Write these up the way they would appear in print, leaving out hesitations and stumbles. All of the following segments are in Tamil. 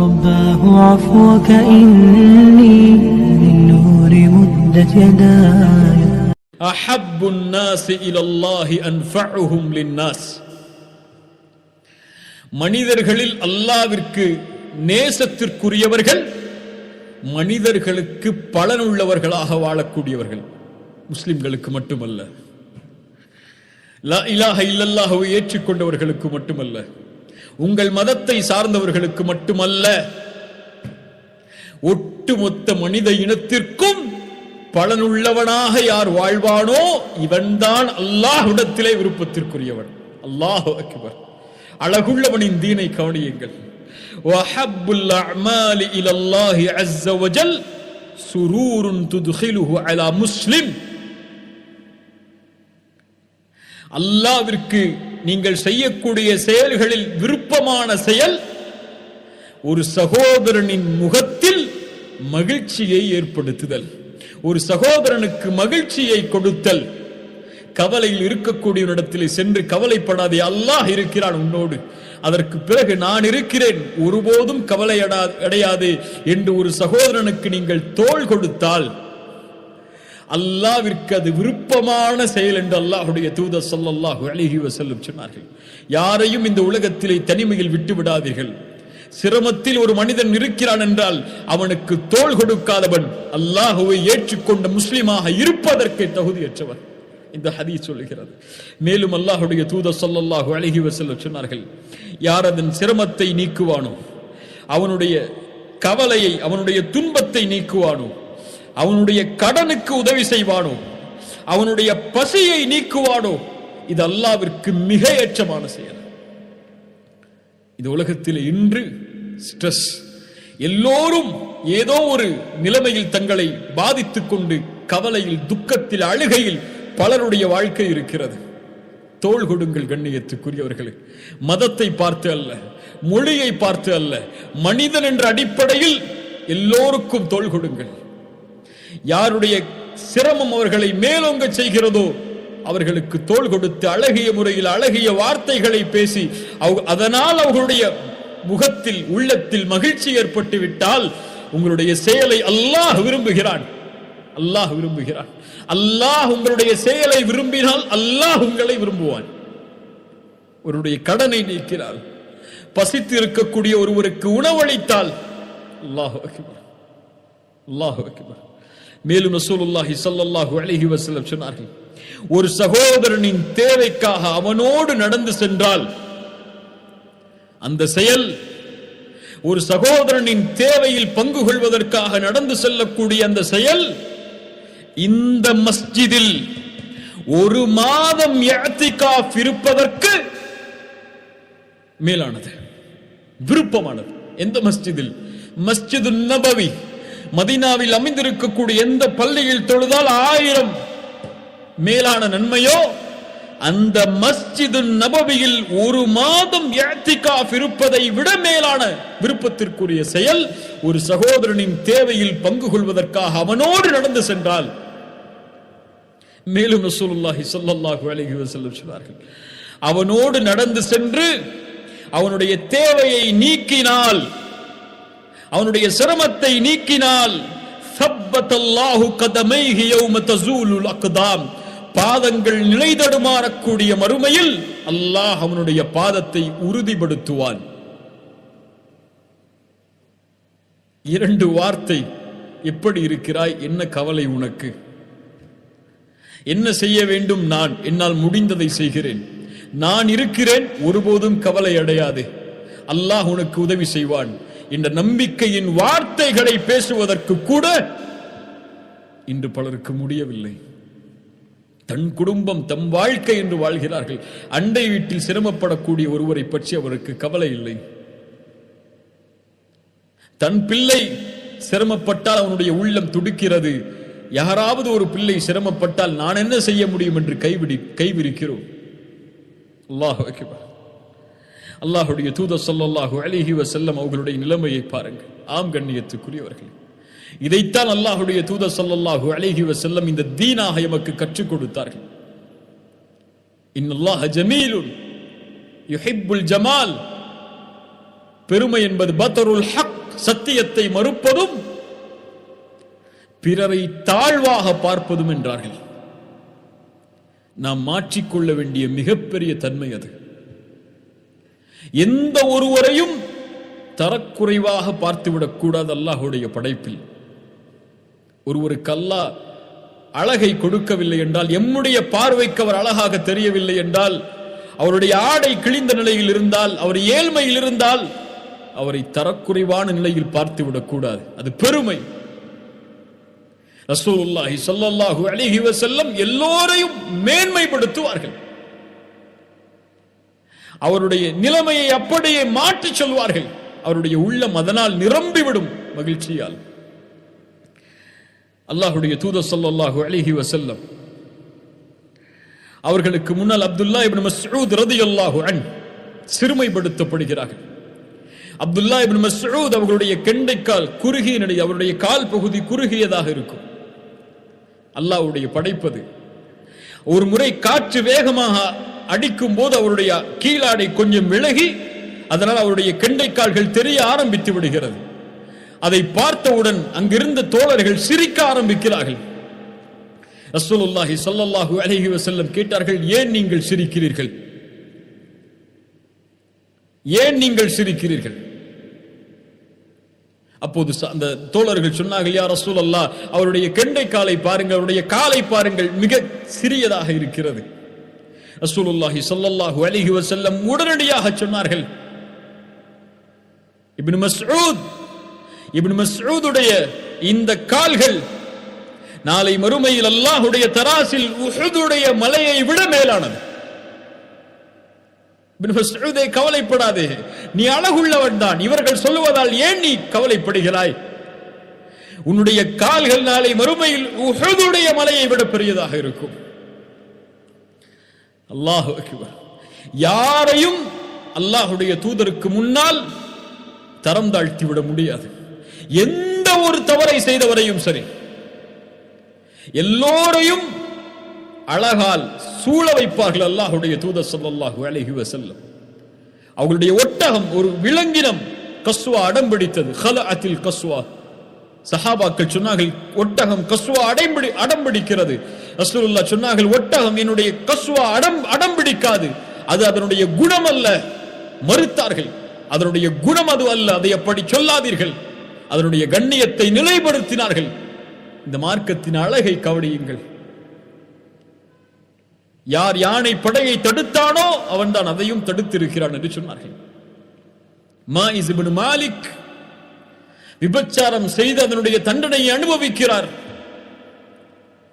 رباه عفوك إني من نور مدت يداي. أحب الناس إلى الله أنفعهم للناس. மனிதர்களில் அல்லாஹ்விற்கு நேசத்திற்குரியவர்கள் மனிதர்களுக்கு பலனுள்ளவர்களாக வாழக்கூடியவர்கள். முஸ்லிம்களுக்கு மட்டுமல்ல, லா இலாஹ இல்லல்லாஹ்வை ஏற்றுக்கொண்டவர்களுக்கு மட்டுமல்ல, உங்கள் மதத்தை சார்ந்தவர்களுக்கு மட்டுமல்ல, ஒட்டுமொத்த மனித இனத்திற்கும் பலனுள்ளவனாக யார் வாழ்வானோ இவன்தான் அல்லாஹ்விடத்திலே விருப்பத்திற்குரியவன். அல்லாஹு அக்பர். அழகுள்ளவனின் தீனை கவனியுங்கள். வஹப்புல் அஅமாலி இலல்லாஹி அஸ்ஸ வஜல் சுரூருன் துத்கிலுஹு அலா முஸ்லிம். அல்லாஹ்விற்கு நீங்கள் செய்யக்கூடிய செயல்களில் விருப்பமான செயல் ஒரு சகோதரனின் முகத்தில் மகிழ்ச்சியை ஏற்படுத்துதல், ஒரு சகோதரனுக்கு மகிழ்ச்சியை கொடுத்தல். கவலையில் இருக்கக்கூடிய இடத்திலே சென்று கவலைப்படாதே, அல்லாஹ் இருக்கிறான் உன்னோடு, அதற்கு பிறகு நான் இருக்கிறேன், ஒருபோதும் கவலை அடையாது என்று ஒரு சகோதரனுக்கு நீங்கள் தோள் கொடுத்தால் அல்லாஹ்விற்கு அது விருப்பமான செயல் என்று அல்லாஹ்வுடைய தூதர் ஸல்லல்லாஹு அலைஹி வஸல்லம் சொன்னார்கள். யாரையும் இந்த உலகத்திலே தனிமையில் விட்டு விடாதீர்கள். சிரமத்தில் ஒரு மனிதன் இருக்கிறான் என்றால் அவனுக்கு தோள் கொடுக்காதவன் அல்லாஹ்வை ஏற்றுக்கொண்ட முஸ்லிமாக இருப்பதற்கு தகுதியற்றவன். இந்த ஹதீஸ் சொல்லுகிறது. மேலும் அல்லாஹ்வுடைய தூதர் ஸல்லல்லாஹு அலைஹி வஸல்லம் சொன்னார்கள், யார் அதன் சிரமத்தை நீக்குவானோ, அவனுடைய கவலையை, அவனுடைய துன்பத்தை நீக்குவானோ, அவனுடைய கடனுக்கு உதவி செய்வானோ, அவனுடைய பசியை நீக்குவானோ, இது அல்லாஹ்விற்கு மிக ஏற்றமான செயல். இந்த உலகத்தில் இன்று ஸ்ட்ரெஸ், எல்லோரும் ஏதோ ஒரு நிலைமையில் தங்களை பாதித்துக் கொண்டு கவலையில், துக்கத்தில், அழுகையில் பலருடைய வாழ்க்கை இருக்கிறது. தோள் கொடுங்கள் கண்ணியத்துக்குரியவர்களே. மதத்தை பார்த்து அல்ல, மொழியை பார்த்து அல்ல, மனிதன் என்ற அடிப்படையில் எல்லோருக்கும் தோள் கொடுங்கள். யாருடைய சிரமம் அவர்களை மேலோங்க செய்கிறதோ அவர்களுக்கு தோள் கொடுத்து அழகிய முறையில் அழகிய வார்த்தைகளை பேசி அதனால் அவர்களுடைய முகத்தில், உள்ளத்தில் மகிழ்ச்சி ஏற்பட்டு விட்டால் உங்களுடைய செயலை அல்லாஹ் விரும்புகிறான். அல்லாஹ் விரும்புகிறான். அல்லாஹ் உங்களுடைய செயலை விரும்பினால் அல்லாஹ் உங்களை விரும்புவான். ஒருவருடைய கடனை நீக்கிறார், பசித்து இருக்கக்கூடிய ஒருவருக்கு உணவளித்தால் அல்லாஹு அக்பர், அல்லாஹு அக்பர். மேலும் ரசூலுல்லாஹி ஸல்லல்லாஹு அலைஹி வஸல்லம் சொன்னார்கள், ஒரு சகோதரனின் தேவைக்காக அவனோடு நடந்து சென்றால் அந்த செயல், ஒரு சகோதரனின் தேவையில் பங்கு கொள்வதற்காக நடந்து செல்லக்கூடிய அந்த செயல் இந்த மஸ்ஜிதில் ஒரு மாதம் இஅ்திகாஃப் இருப்பதற்கு மேலானது, விருப்பமானது. எந்த மஸ்ஜிதில்? மஸ்ஜிதுன் நபவி, மதீனாவில் அமைந்திருக்கக்கூடிய எந்த பள்ளியில் தொழுதால் 1000 மேலான நன்மையோ அந்த மஸ்ஜிதுன் நபவியில் ஒரு மாதம் இஅ்திகாஃப் இருப்பதை விட மேலான விருப்பத்திற்குரிய செயல் ஒரு சகோதரனின் தேவையில் பங்கு கொள்வதற்காக அவனோடு நடந்து சென்றால். மேலும் ரசூலுல்லாஹி ஸல்லல்லாஹு அலைஹி வஸல்லம் சொன்னார்கள், அவனோடு நடந்து சென்று அவனுடைய தேவையை நீக்கினால், அவனுடைய சிரமத்தை நீக்கினால், ஸப்பத்தல்லாஹு கதமைஹி யௌம தஸூலுல் அக்தாம், பாதங்கள் நிலைதடுமாறக்கூடிய மறுமையில் அல்லாஹ் அவனுடைய பாதத்தை உறுதிப்படுத்துவான். 2 வார்த்தை, எப்படி இருக்கிறாய், என்ன கவலை உனக்கு, என்ன செய்ய வேண்டும், நான் என்னால் முடிந்ததை செய்கிறேன், நான் இருக்கிறேன், ஒருபோதும் கவலை அடையாதே, அல்லாஹ் உனக்கு உதவி செய்வான் என்ற நம்பிக்கையின் வார்த்தைகளை பேசுவதற்கு கூட இன்று பலருக்கு முடியவில்லை. தன் குடும்பம், தம் வாழ்க்கை என்று வாழ்கிறார்கள். அண்டை வீட்டில் சிரமப்படக்கூடிய ஒருவரை பற்றி அவருக்கு கவலை இல்லை. தன் பிள்ளை சிரமப்பட்டால் அவனுடைய உள்ளம் துடிக்கிறது. யாராவது ஒரு பிள்ளை சிரமப்பட்டால் நான் என்ன செய்ய முடியும் என்று கைவிரிக்கிறோம். அல்லாஹு அக்பர். அல்லாஹ்வுடைய தூதர் ஸல்லல்லாஹு அலைஹி வஸல்லம் அவர்களுடைய நிலைமையை பாருங்கள். ஆம் கண்ணியத்துக்குரியவர்கள், இதைத்தான் அல்லாஹ்வுடைய தூதர் ஸல்லல்லாஹு அலைஹி வஸல்லம் இந்த தீனாக எமக்கு கற்றுக் கொடுத்தார்கள். இன்னல்லாஹ ஜமீலுன் யுஹிப்புல் ஜமால், பெருமை என்பது பத்ருல் ஹக், சத்தியத்தை மறுப்பதும் பிறரை தாழ்வாக பார்ப்பதும் என்றார்கள். நாம் மாற்றிக்கொள்ள வேண்டிய மிகப்பெரிய தன்மை அது. எந்த ஒருவரையும் தரக்குறைவாக பார்த்துவிடக் கூடாது. அல்லாஹ்வுடைய படைப்பில் ஒருவருக்கு அல்லாஹ் அழகை கொடுக்கவில்லை என்றால், எம்முடைய பார்வைக்கு அவர் அழகாக தெரியவில்லை என்றால், அவருடைய ஆடை கிழிந்த நிலையில் இருந்தால், அவர் ஏழ்மையில் இருந்தால், அவரை தரக்குறைவான நிலையில் பார்த்துவிடக் கூடாது. அது பெருமை. ரசூலுல்லாஹி ஸல்லல்லாஹு அலைஹி வஸல்லம் எல்லோரையும் மேன்மைப்படுத்துவார்கள். அவருடைய நிலைமையை அப்படியே மாற்றி சொல்வார்கள். அவருடைய உள்ளம் அதனால் நிரம்பிவிடும் மகிழ்ச்சியால். அல்லாஹ்வுடைய தூதர் ஸல்லல்லாஹு அலைஹி வஸல்லம் அவர்களுக்கு முன்னால் அப்துல்லா இப்னு மஸ்ஊத் ரலியல்லாஹு அன்ஹு சிறுமைப்படுத்தப்படுகிறார்கள். அப்துல்லா இப்னு மஸ்ஊத் அவர்களுடைய கெண்டைக்கால் குறுகிய நிலை, அவருடைய கால் பகுதி குறுகியதாக இருக்கும். அல்லாஹ்வுடைய படைப்பது. ஒரு முறை காற்று வேகமாக அடிக்கும் போது அவருடைய கீழாடை கொஞ்சம் விலகி, அதனால் அவருடைய கெண்டைக்கால்கள் தெரிய ஆரம்பித்து விடுகிறது. அதை பார்த்தவுடன் அங்கிருந்த தோழர்கள் சிரிக்க ஆரம்பிக்கிறார்கள். ரசூலுல்லாஹி ஸல்லல்லாஹு அலைஹி வஸல்லம் கேட்டார்கள், ஏன் நீங்கள் சிரிக்கிறீர்கள்? ஏன் நீங்கள் சிரிக்கிறீர்கள்? அப்போது அந்த தோழர்கள் சொன்னார்கள், யா ரசூலல்லாஹ், அவருடைய கெண்டைக்காலை பாருங்கள், அவருடைய காலை பாருங்கள், மிக சிறியதாக இருக்கிறது. ரசூலுல்லாஹி ஸல்லல்லாஹு அலைஹி வஸல்லம் உடனடியாக சொன்னார்கள், இப்னு மஸ்ஊதுடைய இந்த கால்கள் நாளை மறுமையில் அல்லாஹ்வுடைய தராசில் உஹுதுடைய மலையை விட மேலானது. இப்னு மஸ்ஊதே, கவலைப்படாதே, நீ அழகுள்ளவன் தான், இவர்கள் சொல்லுவதால் ஏன் நீ கவலைப்படுகிறாய்? உன்னுடைய கால்கள் நாளை மறுமையில் உஹுதுடைய மலையை விட பெரியதாக இருக்கும். அல்லாஹு அக்பர். யாரையும் அல்லாஹ்வுடைய தூதருக்கு முன்னால் தரம் தாழ்த்தி விட முடியாது. எந்த ஒரு தவறை செய்தவரையும் சரி, எல்லோரையும் அழகால் சூழ வைப்பார்கள் அல்லாஹ்வுடைய தூதர் ஸல்லல்லாஹு அலைஹி வஸல்லம். அவர்களுடைய ஒட்டகம், ஒரு விலங்கினம், கஸ்வா அடம்பிடித்தது. ஹலஅத்தில் கஸ்வா. சஹாபாக்கள் சொன்னார்கள், ஒட்டகம் கஸ்வா அடம்பிடிக்கிறது. ரசூலுல்லாஹ் சொன்னார்கள், ஒட்டகம் என்னுடைய கஸ்வா அடம்பிடிக்காது, அது அதனுடைய குணம் அல்ல. மறுத்தார்கள், அதனுடைய குணம் அது அல்ல, அதை அப்படி சொல்லாதீர்கள். அதனுடைய கண்ணியத்தை நிலைப்படுத்தினார்கள். இந்த மார்க்கத்தின் அழகை கவனியுங்கள். யார் யானை படையை தடுத்தானோ அவன் தான் அதையும் தடுத்திருக்கிறான் என்று சொன்னார்கள். மாயிஸ் இப்னு மாலிக் விபச்சாரம் செய்து அதனுடைய தண்டனையை அனுபவிக்கிறார்,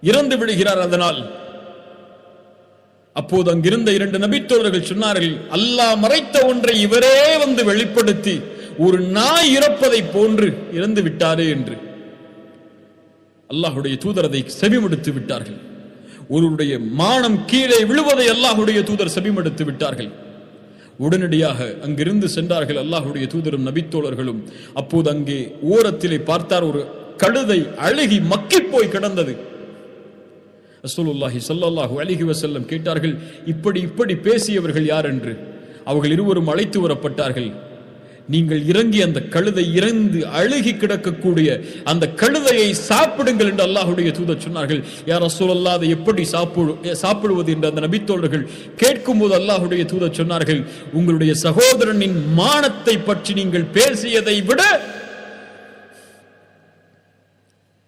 இறந்து விடுகிறார். அதனால் அப்போது அங்கிருந்த 2 நபித்தோழர்கள் சொன்னார்கள், அல்லாஹ் மறைத்த ஒன்றை இவரே வந்து வெளிப்படுத்தி ஒரு நாய் இறப்பதை போன்று இறந்து விட்டாரே என்று. அல்லாஹ்வுடைய தூதர் அதை செவிமடுத்து விட்டார்கள். ஒருவருடைய மானம் கீழே விழுவதை அல்லாஹ்வுடைய தூதர் செவிமடுத்து விட்டார்கள். உடனடியாக அங்கிருந்து சென்றார்கள் அல்லாஹ்வுடைய தூதரும் நபித்தோழர்களும். அப்போது அங்கே ஓரத்திலே பார்த்தார், ஒரு கழுதை அழுகி மக்கி போய் கிடந்தது. ரசூலுல்லாஹி ஸல்லல்லாஹு அலைஹி வஸல்லம் கேட்டார்கள், இப்படி பேசியவர்கள் யார் என்று. அவர்கள் இருவரும் அழைத்து வரப்பட்டார்கள். நீங்கள் இறங்கி அந்த கழுதை இறந்து அழுகி கிடக்கக்கூடிய அந்த கழுதையை சாப்பிடுங்கள் என்று அல்லாஹ்வுடைய தூதர் சொன்னார்கள். யா ரசூலல்லாஹ், அதை எப்படி சாப்பிடுவது என்று அந்த நபித்தோழர்கள் கேட்கும்போது அல்லாஹ்வுடைய தூதர் சொன்னார்கள், உங்களுடைய சகோதரனின் மானத்தை பற்றி நீங்கள் பேசியதை விட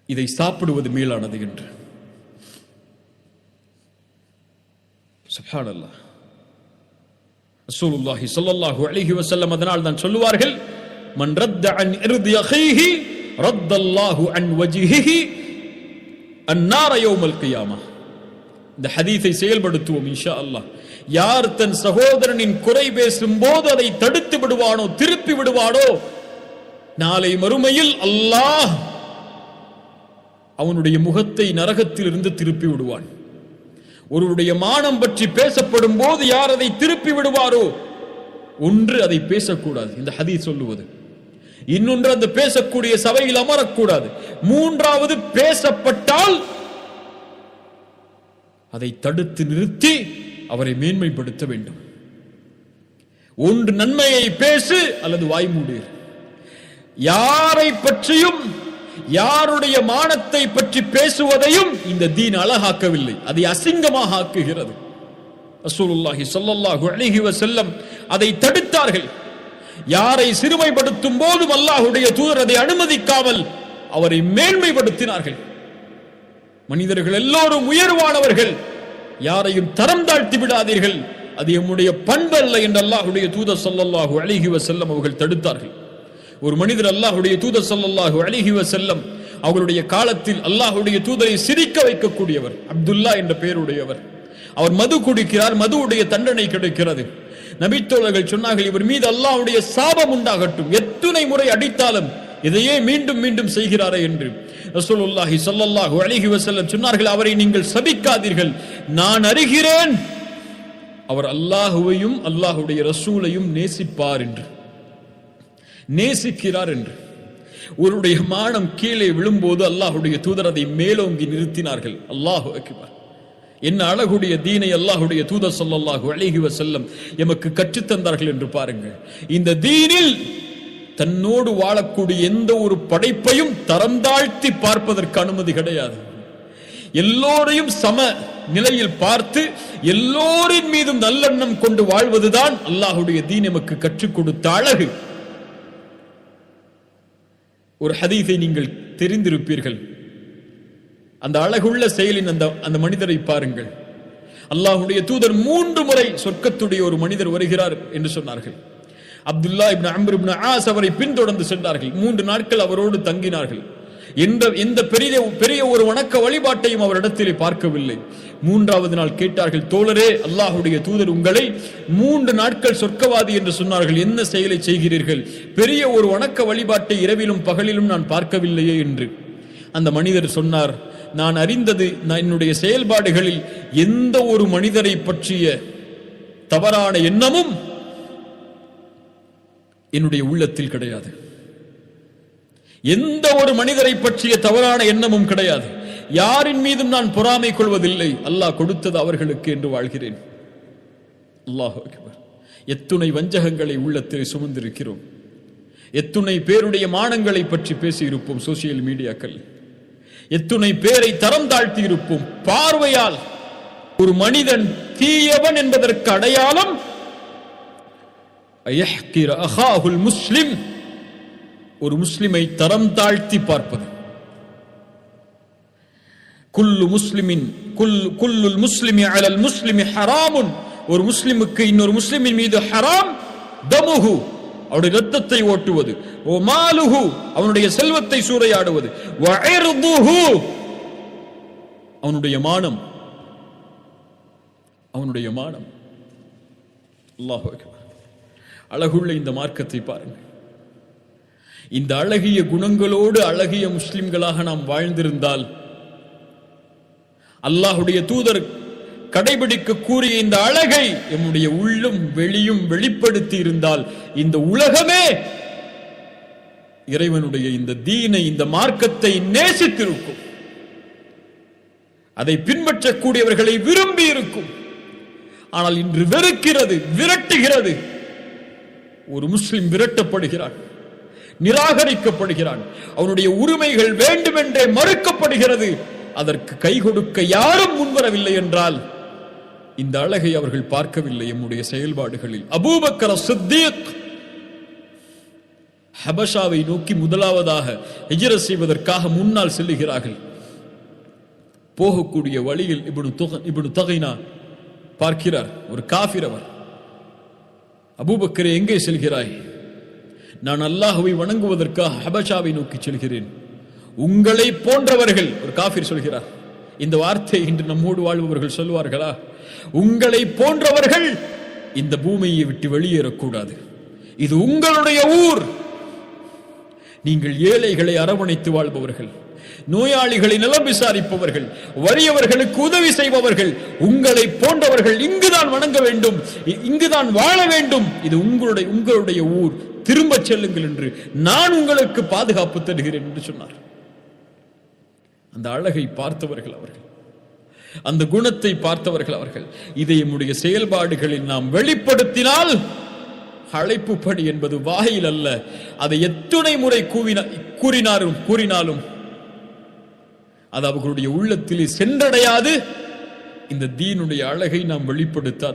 இதை சாப்பிடுவது மேலானது என்று. சுப்ஹானல்லாஹ். ரசூலுல்லாஹி ஸல்லல்லாஹு அலைஹி வஸல்லம் அதனால் தான் சொல்லுவார்கள், மன் ரத்த அன் இர்தி அஹீஹி ரத்தல்லாஹு அன் வஜ்ஹிஹி அன்னார யௌமல் கியாமஹ். இந்த ஹதீஸை செயல்படுத்துவோம் இன்ஷா அல்லாஹ். யார் தன் சகோதரனின் குறை பேசும்போது அதை தடுத்து விடுவானோ, திருப்பி விடுவானோ, நாளை மறுமையில் அல்லாஹ் அவனுடைய முகத்தை நரகத்தில் இருந்து திருப்பி விடுவான். ஒருவருடைய மானம் பற்றி பேசப்படும் போது யார் அதை திருப்பி விடுவாரோ, ஒன்று அதை பேசக்கூடாது, இந்த ஹதீஸ் சொல்லுவது. இன்னொன்று, அந்த பேசக்கூடிய சபையில் அமரக்கூடாது. மூன்றாவது, பேசப்பட்டால் அதை தடுத்து நிறுத்தி அவரை மேன்மைப்படுத்த வேண்டும். ஒன்று நன்மையை பேசு அல்லது வாய்மூடு. யாரை பற்றியும் யாருடைய மானத்தை பற்றி பேசுவதையும் இந்த தீன் அழகாக்கவில்லை, அதை அசிங்கமாக ஆக்குகிறது. ரசூலுல்லாஹி ஸல்லல்லாஹு அலைஹி வஸல்லம் அதை தடுத்தார்கள். யாரை சிறுமைப்படுத்தும் போதும் அல்லாஹ்வுடைய தூதர் அதை அனுமதிக்காமல் அவரை மேன்மைப்படுத்தினார்கள். மனிதர்கள் எல்லோரும் உயர்வானவர்கள், யாரையும் தரம் தாழ்த்தி விடாதீர்கள், அது நம்முடைய பண்பு அல்ல என்று அல்லாஹ்வுடைய தூதர் ஸல்லல்லாஹு அலைஹி வஸல்லம் அவர்கள் தடுத்தார்கள். ஒரு மனிதர் அல்லாஹ்வுடைய தூதர் ஸல்லல்லாஹு அலைஹி வஸல்லம் அவருடைய காலத்தில் அல்லாஹ்வுடைய தூதரை சிரிக்க வைக்கக்கூடியவர், அப்துல்லா என்ற பெயருடையவர். அவர் மது குடிக்கிறார், மதுவுடைய தண்டனை கிடைக்கிறது. நபித்தோழர்கள் சொன்னார்கள், இவர் மீது அல்லாஹ்வுடைய சாபம் உண்டாகட்டும், எத்தனை முறை அடித்தாலும் இதையே மீண்டும் மீண்டும் செய்கிறாரே என்று. ரசூலுல்லாஹி ஸல்லல்லாஹு அலைஹி வஸல்லம் சொன்னார்கள், அவரை நீங்கள் சபிக்காதீர்கள், நான் அறிகிறேன் அவர் அல்லாஹுவையும் அல்லாஹ்வுடைய ரசூலையும் நேசிப்பார் என்று, நேசிக்கிறார் என்று. ஒருடைய மானம் கீழே விழும்போது அல்லாஹ்வுடைய தூதர் அதை மேலோங்கி நிறுத்தினார்கள். அல்லாஹு அக்பர். என்ன அழகுடைய தீனை அல்லாஹ்வுடைய தூதர் ஸல்லல்லாஹு அலைஹி வஸல்லம் எமக்கு கற்றுத் தந்தார்கள் என்று பாருங்கள். இந்த தீனில் தன்னோடு வாழக்கூடிய எந்த ஒரு படைப்பையும் தரம் தாழ்த்தி பார்ப்பதற்கு அனுமதி கிடையாது. எல்லோரையும் சம நிலையில் பார்த்து எல்லோரின் மீதும் நல்லெண்ணம் கொண்டு வாழ்வதுதான் அல்லாஹ்வுடைய தீன் எமக்கு கற்றுக் கொடுத்த அழகு. ஒரு ஹதீஸை நீங்கள் தெரிந்திருப்பீர்கள். அந்த அழகுள்ள செயலின் அந்த மனிதரை பாருங்கள். அல்லாஹ்வுடைய தூதர் 3 முறை சொர்க்கத்துடைய ஒரு மனிதர் வருகிறார் என்று சொன்னார்கள். அப்துல்லா இப்னு அம்ர் இப்னு ஆஸ் அவரை பின்தொடர்ந்து சென்றார்கள். 3 நாட்கள் அவரோடு தங்கினார்கள். எந்த பெரிய ஒரு வணக்க வழிபாட்டையும் அவரிடத்திலே பார்க்கவில்லை. 3வது நாள் கேட்டார்கள், தோழரே, அல்லாஹ்வுடைய தூதர் உங்களை 3 நாட்கள் சொர்க்கவாதி என்று சொன்னார்கள், என்ன செயலை செய்கிறீர்கள்? பெரிய ஒரு வணக்க வழிபாட்டை இரவிலும் பகலிலும் நான் பார்க்கவில்லையே என்று. அந்த மனிதர் சொன்னார், நான் அறிந்தது, என்னுடைய செயல்பாடுகளில் எந்த ஒரு மனிதரை பற்றிய தவறான எண்ணமும் என்னுடைய உள்ளத்தில் கிடையாது. எந்த ஒரு மனிதரை பற்றிய தவறான எண்ணமும் கிடையாது. யாரின் மீதும் நான் பொறாமை கொள்வதில்லை. அல்லாஹ் கொடுத்தது அவர்களுக்கு என்று வாழ்கிறேன். அல்லாஹ் அக்பர். எத்துணை வஞ்சகங்களை உள்ளத்தில் சுமந்திருக்கிறோம். எத்துணை பேருடைய மானங்களை பற்றி பேசியிருப்போம் சோசியல் மீடியாக்கள். எத்துணை பேரை தரம் தாழ்த்தி இருப்போம். பார்வையால் ஒரு மனிதன் தீயவன் என்பதற்கு அடையாளம் முஸ்லிம், ஒரு முஸ்லிமை தரம் தாழ்த்தி பார்ப்பது. குல்லு முஸ்லிமின் குல்லுல் முஸ்லிமி அலல் முஸ்லிமி ஹராமுன், ஒரு முஸ்லிமுக்கு இன்னொரு முஸ்லிமின் மீது ஹராம், தமுஹு அவருடைய இரத்தத்தை ஓட்டுவது, ஓ மாலுஹு அவனுடைய செல்வத்தை சூறையாடுவது, வ இர்துஹு அவனுடைய மானம், அவனுடைய மானம். அல்லாஹு அக்பர். அழகுள்ள இந்த மார்க்கத்தை பாருங்கள். இந்த அழகிய குணங்களோடு அழகிய முஸ்லிம்களாக நாம் வாழ்ந்திருந்தால், அல்லாஹ்வுடைய தூதர் கடைபிடிக்க கூறிய இந்த அழகை நம்முடைய உள்ளும் வெளியும் வெளிப்படுத்தி இருந்தால், இந்த உலகமே இறைவனுடைய இந்த தீனை, இந்த மார்க்கத்தை நேசித்திருக்கும். அதை பின்பற்றக்கூடியவர்களை விரும்பி இருக்கும். ஆனால் இன்று வெறுக்கிறது, விரட்டுகிறது. ஒரு முஸ்லிம் விரட்டப்படுகிறான், நிராகரிக்கப்படுகிறான், அவனுடைய உரிமைகள் வேண்டுமென்றே மறுக்கப்படுகிறது. அதற்கு கை கொடுக்க யாரும் முன்வரவில்லை என்றால் இந்த அழகை அவர்கள் பார்க்கவில்லை நம்முடைய செயல்பாடுகளில். அபூபக்கர் சித்தீக் ஹபஷாவை நோக்கி முதலாவதாக ஹிஜ்ரத் செய்வதற்காக முன்னால் செல்லுகிறார்கள். போகக்கூடிய வழியில் இப்னு தகைனா பார்க்கிறார், ஒரு காஃபிர் அவர். அபூபக்கரே, எங்கே செல்கிறாய்? நான் அல்லாஹ்வை வணங்குவதற்காக ஹபஷாவை நோக்கி செல்கிறேன். உங்களை போன்றவர்கள், ஒரு காஃபிர் சொல்கிறார். இந்த வார்த்தை இன்று நம்மோடு வாழ்பவர்கள் சொல்வார்களா? உங்களை போன்றவர்கள் இந்த பூமியை விட்டு வெளியேறக்கூடாது. இது உங்களுடைய ஊர். நீங்கள் ஏழைகளை அரவணைத்து வாழ்பவர்கள், நோயாளிகளை நலம் விசாரிப்பவர்கள், வறியவர்களுக்கு உதவி செய்பவர்கள், உங்களை போன்றவர்கள் இங்குதான் வணங்க வேண்டும், இங்குதான் வாழ வேண்டும். இது உங்களுடைய ஊர். திரும்ப செல்லுங்கள் என்று நான் உங்களுக்கு பாதுகாப்பு தருகிறேன் என்று சொன்னார். அந்த அழகை பார்த்தவர்கள் அவர்கள், அந்த குணத்தை பார்த்தவர்கள் அவர்கள். இதை நம்முடைய செயல்பாடுகளில் நாம் வெளிப்படுத்தினால் அழைப்பு பணி என்பது வாயில் அல்ல. அதை எத்தனை முறை கூறினாலும் அது அவர்களுடைய உள்ளத்திலே சென்றடையாது. இந்த தீனுடைய அழகை நாம் வெளிப்படுத்தாது.